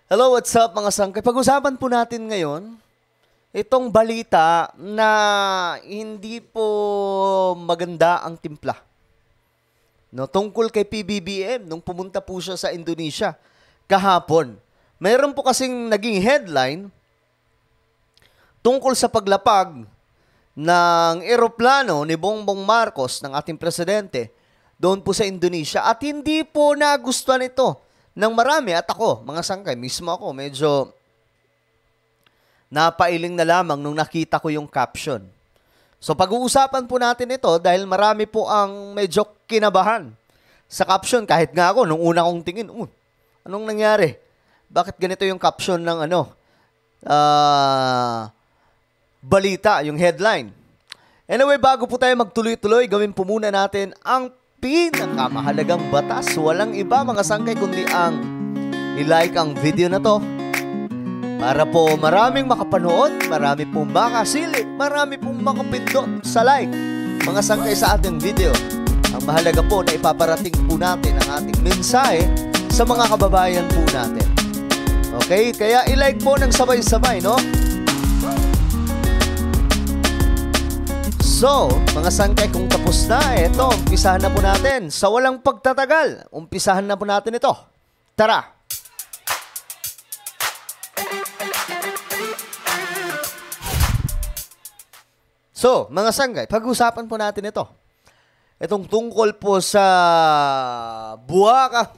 Hello, what's up mga sangkay? Pag-usapan po natin ngayon, itong balita na hindi po maganda ang timpla. No, tungkol kay PBBM, nung pumunta po siya sa Indonesia kahapon. Mayroon po kasing naging headline tungkol sa paglapag ng eroplano ni Bongbong Marcos, ng ating presidente, doon po sa Indonesia. At hindi po nagustuhan ito ng marami. At ako, mga sangkay, mismo ako, medyo napailing na lamang nung nakita ko yung caption. So pag-uusapan po natin ito dahil marami po ang medyo kinabahan sa caption. Kahit nga ako, nung una kong tingin, anong nangyari? Bakit ganito yung caption ng balita, yung headline? Anyway, bago po tayo magtuloy-tuloy, gawin po muna natin ang pinakamahalagang batas. Walang iba mga sangkay kundi ang i-like ang video na to para po maraming makapanood, marami pong makasilip, marami pong makapindot sa like mga sangkay sa ating video. Ang mahalaga po na ipaparating po natin ang ating mensahe sa mga kababayan po natin. Okay? Kaya i-like po ng sabay-sabay, no? So, mga sangkay, kung tapos na, eto, umpisahan na po natin. Sa walang pagtatagal, umpisahan na po natin ito. Tara! So, mga sangkay, pag-usapan po natin ito. Itong tungkol po sa buwaka.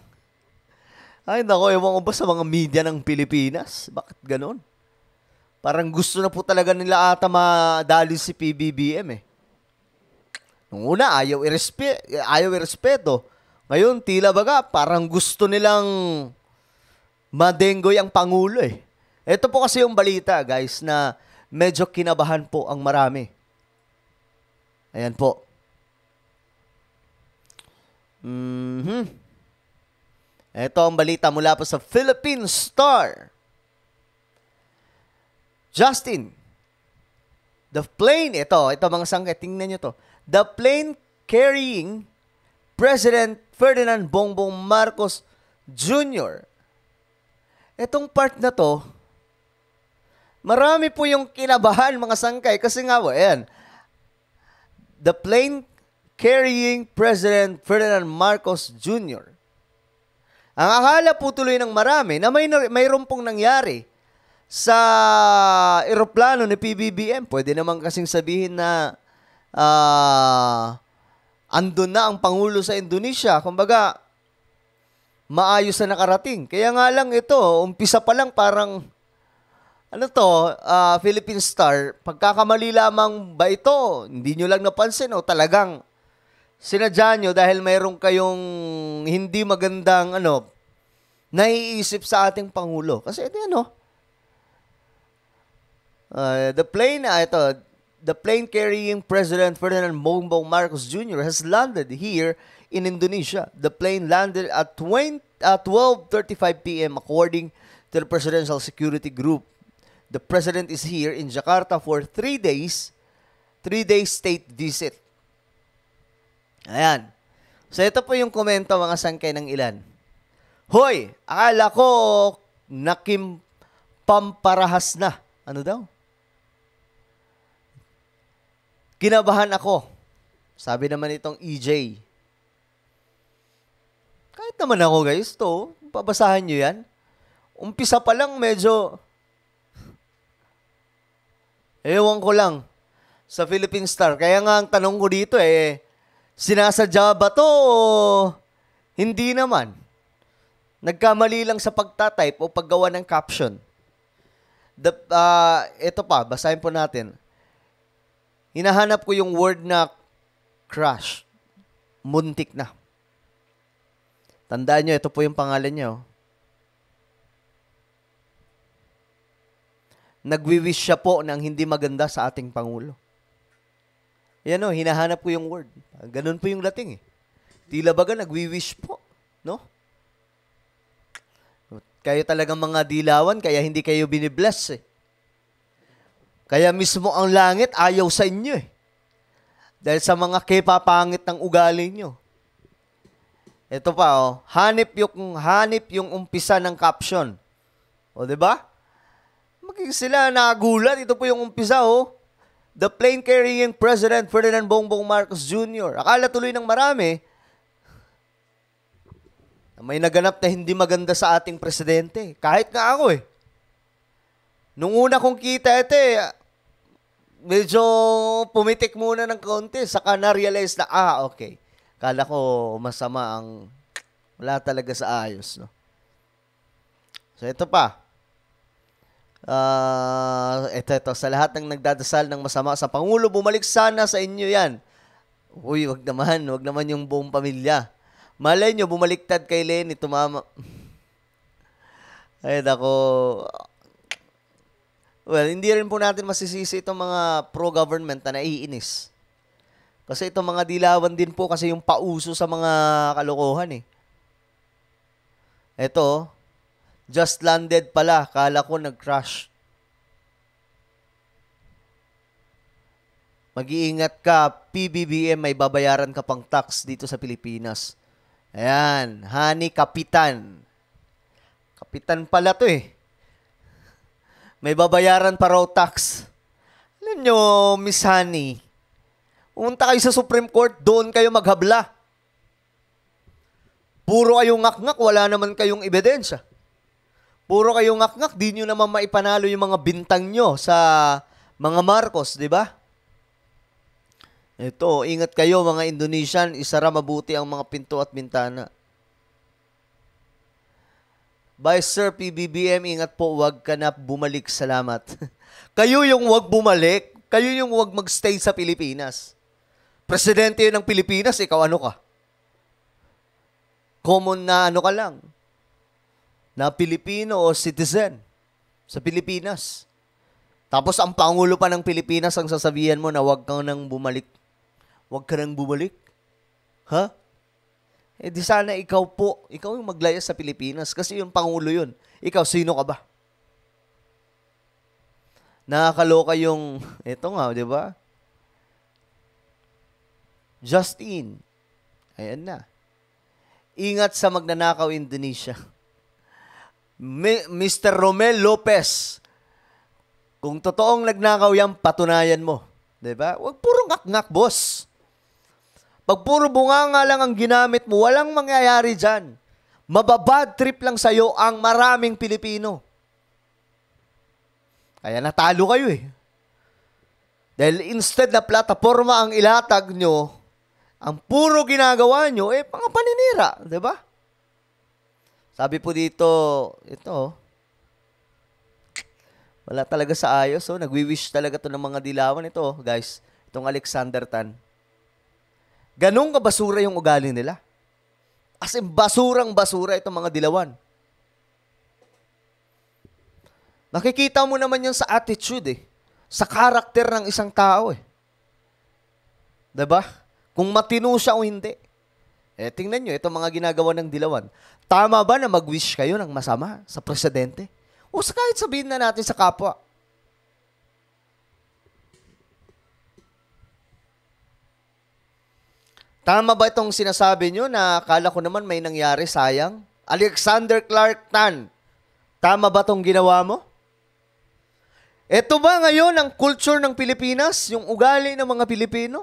Ay, nako, ewan ko ba sa mga media ng Pilipinas? Bakit ganon? Parang gusto na po talaga nila ata madali si PBBM eh. Nung una, ayaw irespeto. Ngayon, tila baga, parang gusto nilang madenggoy ang Pangulo eh. Ito po kasi yung balita, guys, na medyo kinabahan po ang marami. Ayan po. Ito ang balita mula po sa Philippine Star. Justin, the plane, ito mga sangkay, tingnan nyo to. The plane carrying President Ferdinand Bongbong Marcos Jr. Itong part na to, marami po yung kinabahan mga sangkay. Kasi nga po, ayan, the plane carrying President Ferdinand Marcos Jr. Ang akala po tuloy ng marami na mayroon pong nangyari sa eroplano ni PBBM. Pwede naman kasing sabihin na andun na ang Pangulo sa Indonesia. Kumbaga, maayos na nakarating. Kaya nga lang ito, umpisa pa lang parang, Philippine Star, pagkakamali lamang ba ito? Hindi nyo lang napansin o talagang sinadya nyo dahil mayroon kayong hindi magandang naiisip sa ating Pangulo. Kasi the plane carrying President Ferdinand Bongbong Marcos Jr. has landed here in Indonesia. The plane landed at 12:35 p.m. according to the Presidential Security Group. The President is here in Jakarta for 3 days state visit. Ayan. So ito po yung komento mga sangkay ng ilan. Hoy, akala ko nakipamparahas na. Ano daw? Kinabahan ako. Sabi naman itong EJ. Kahit naman ako guys, pabasahan nyo yan. Umpisa pa lang medyo, ewan ko lang, sa Philippine Star. Kaya nga ang tanong ko dito sinasadya ba to o hindi naman? Nagkamali lang sa pagtatype o paggawa ng caption. Ito pa, basahin po natin. Hinahanap ko yung word na crash. Muntik na. Tandaan nyo, ito po yung pangalan nyo. Nagwi-wish siya po ng hindi maganda sa ating Pangulo. Yan hinahanap ko yung word. Ganun po yung dating Tila baga nagwi-wish po. No? Kayo talagang mga dilawan, kaya hindi kayo binibless Kaya mismo ang langit ayaw sa inyo Dahil sa mga kepapangit ng ugali nyo. Ito pa, hanip yung umpisa ng caption. O, di ba? Maging sila nagulat. Ito po yung umpisa, oh. The plane carrying President Ferdinand Bongbong Marcos Jr. Akala tuloy ng marami, may naganap na hindi maganda sa ating presidente. Kahit nga ako eh. Nung una kong kita ito medyo pumitik muna ng konti. Saka na-realize na, okay. Kala ko masama ang wala talaga sa ayos. No? So ito pa. Ito. Sa lahat ng nagdadasal ng masama sa Pangulo, bumalik sana sa inyo yan. Uy, wag naman yung buong pamilya. Malay nyo, bumaliktad kay Lenny, tumama. Ay, nako. Well, hindi rin po natin masisisi itong mga pro-government na naiinis. Kasi itong mga dilawan din po kasi yung pauso sa mga kalokohan eh. Ito, just landed pala. Kala ko nag-crash. Mag-iingat ka, PBBM, may babayaran ka pang tax dito sa Pilipinas. Ayan, Honey Kapitan. Kapitan pala to eh. May babayaran pa raw tax. Alam nyo, Miss Honey, pumunta kayo sa Supreme Court, doon kayo maghabla. Puro kayong ngak-ngak, wala naman kayong ebidensya. Puro kayong ngak-ngak, di nyo naman maipanalo yung mga bintang nyo sa mga Marcos, di ba? Ito, ingat kayo mga Indonesian, isara mabuti ang mga pinto at bintana. Bye Sir PBBM, ingat po, wag ka na bumalik, salamat. Kayo yung wag bumalik, kayo yung wag magstay sa Pilipinas. Presidente yun ng Pilipinas, ikaw ano ka? Common na ano ka lang? Na Pilipino o citizen sa Pilipinas. Tapos ang Pangulo pa ng Pilipinas ang sasabihan mo na wag kang nang bumalik. Huwag ka nang bumalik. Ha? Eh di sana ikaw yung maglayas sa Pilipinas kasi yung Pangulo yun. Ikaw, sino ka ba? Nakakaloka yung, eto nga, di ba? Justin. Ayan na. Ingat sa magnanakaw Indonesia. Mr. Romel Lopez. Kung totoong nagnakaw yan, patunayan mo. Di ba? Huwag puro ngak-ngak, boss. Pag puro bunganga lang ang ginamit mo, walang mangyayari dyan. Mababad trip lang sa'yo ang maraming Pilipino. Kaya natalo kayo eh. Dahil instead na plataforma ang ilatag nyo, ang puro ginagawa nyo, mga paninira. Diba? Sabi po dito, ito, wala talaga sa ayos. Oh. Nagwi-wish talaga to ng mga dilawan. Ito, guys, itong Alexander Tan. Ganong kabasura yung ugali nila. As in, basurang-basura itong mga dilawan. Nakikita mo naman yun sa attitude eh. Sa karakter ng isang tao eh. Diba? Kung matino siya o hindi. Tingnan nyo, itong mga ginagawa ng dilawan. Tama ba na mag-wish kayo ng masama sa presidente? O kahit sabihin na natin sa kapwa. Tama ba itong sinasabi nyo na akala ko naman may nangyari, sayang? Alexander Clark Tan, tama ba itong ginawa mo? Ito ba ngayon ang culture ng Pilipinas? Yung ugali ng mga Pilipino?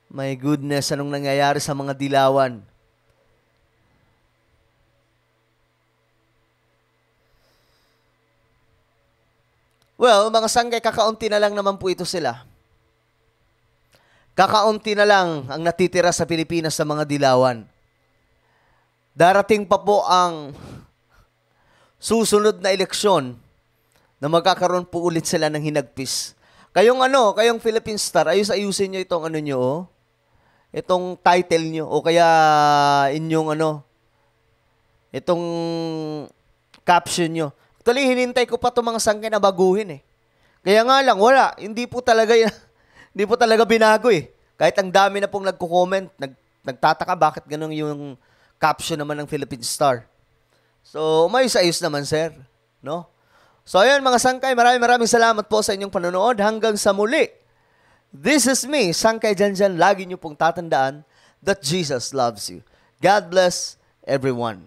My goodness, anong nangyayari sa mga dilawan? Well, mga sanggay, kakaunti na lang naman po ito sila. Kakaunti na lang ang natitira sa Pilipinas sa mga dilawan. Darating pa po ang susunod na eleksyon na magkakaroon po ulit sila ng hinagpis. Kayong Philippine Star, ayusin nyo itong itong title nyo, o kaya inyong itong caption nyo. Actually, hinintay ko pa itong mga sanggay na baguhin eh. Kaya nga lang, wala. Hindi po talaga binago eh. Kahit ang dami na pong nagko-comment, nagtataka bakit ganun yung caption naman ng Philippine Star. So, umayos-ayos naman, sir. No? So, ayan mga sangkay, maraming salamat po sa inyong panonood. Hanggang sa muli. This is me, Sangkay Janjan. Lagi niyo pong tatandaan, that Jesus loves you. God bless everyone.